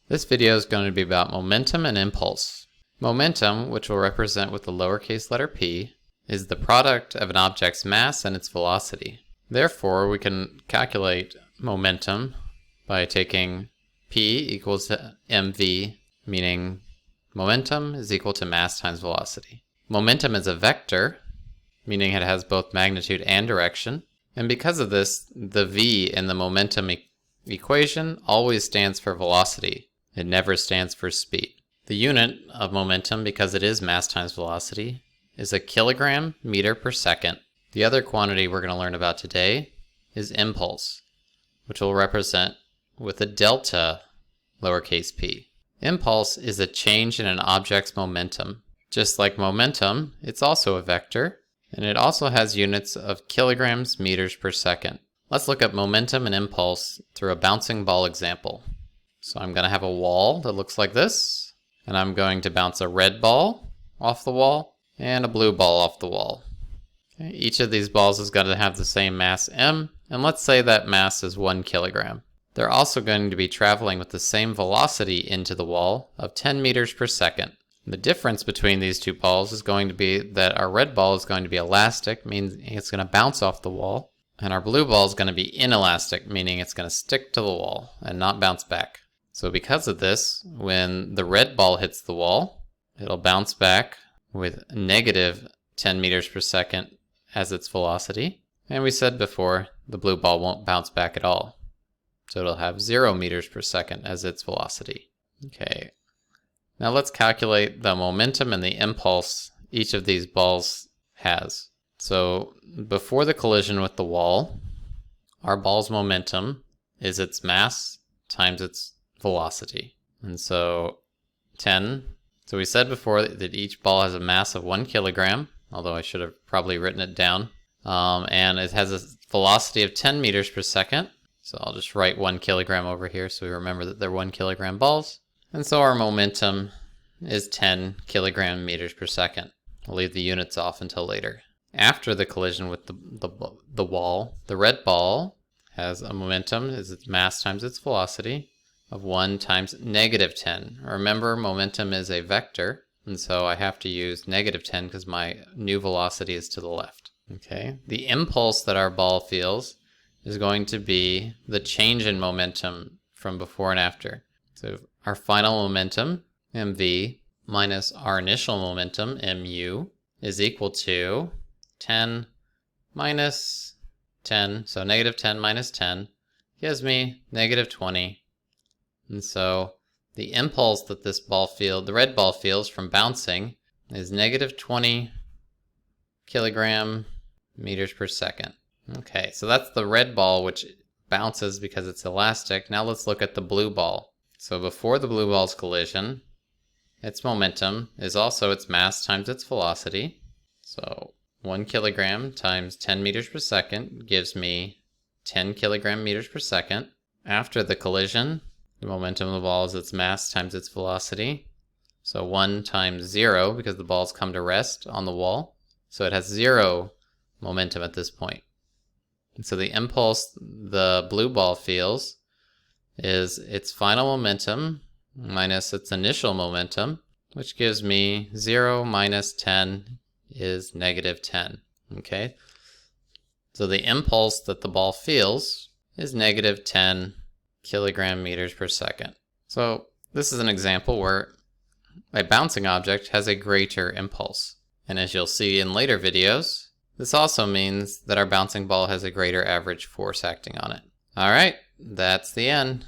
This video is going to be about momentum and impulse. Momentum, which we'll represent with the lowercase letter p, is the product of an object's mass and its velocity. Therefore, we can calculate momentum by taking p equals to mv, meaning momentum is equal to mass times velocity. Momentum is a vector, meaning it has both magnitude and direction. And because of this, the v in the momentum equation always stands for velocity. It never stands for speed. The unit of momentum, because it is mass times velocity, is a kilogram meter per second. The other quantity we're going to learn about today is impulse, which we'll represent with a delta lowercase p. Impulse is a change in an object's momentum. Just like momentum, it's also a vector, and it also has units of kilograms meters per second. Let's look at momentum and impulse through a bouncing ball example. So I'm going to have a wall that looks like this, and I'm going to bounce a red ball off the wall and a blue ball off the wall. Okay, each of these balls is going to have the same mass m, and let's say that mass is 1 kilogram. They're also going to be traveling with the same velocity into the wall of 10 meters per second. The difference between these two balls is going to be that our red ball is going to be elastic, meaning it's going to bounce off the wall, and our blue ball is going to be inelastic, meaning it's going to stick to the wall and not bounce back. So because of this, when the red ball hits the wall, it'll bounce back with negative 10 meters per second as its velocity. And we said before, the blue ball won't bounce back at all. So it'll have 0 meters per second as its velocity. Okay. Now let's calculate the momentum and the impulse each of these balls has. So before the collision with the wall, our ball's momentum is its mass times its velocity. And so 10. So we said before that each ball has a mass of 1 kilogram, although I should have probably written it down. And it has a velocity of 10 meters per second. So I'll just write 1 kilogram over here so we remember that they're 1 kilogram balls. And so our momentum is 10 kilogram meters per second. I'll leave the units off until later. After the collision with the wall, the red ball has a momentum, is its mass times its velocity, of 1 times negative 10. Remember, momentum is a vector, and so I have to use negative 10 because my new velocity is to the left. Okay. The impulse that our ball feels is going to be the change in momentum from before and after. So our final momentum, mv, minus our initial momentum, mu, is equal to 10 minus 10. So negative 10 minus 10 gives me negative 20. And so the impulse that this ball feels, the red ball feels from bouncing, is negative 20 kilogram meters per second. Okay, so that's the red ball, which bounces because it's elastic. Now let's look at the blue ball. So before the blue ball's collision, its momentum is also its mass times its velocity. So 1 kilogram times 10 meters per second gives me 10 kilogram meters per second. After the collision, the momentum of the ball is its mass times its velocity. So 1 times 0, because the ball's come to rest on the wall. So it has 0 momentum at this point. And so the impulse the blue ball feels is its final momentum minus its initial momentum, which gives me 0 minus 10 is negative 10. Okay? So the impulse that the ball feels is negative 10 kilogram meters per second. So this is an example where a bouncing object has a greater impulse. And as you'll see in later videos, this also means that our bouncing ball has a greater average force acting on it. All right, that's the end.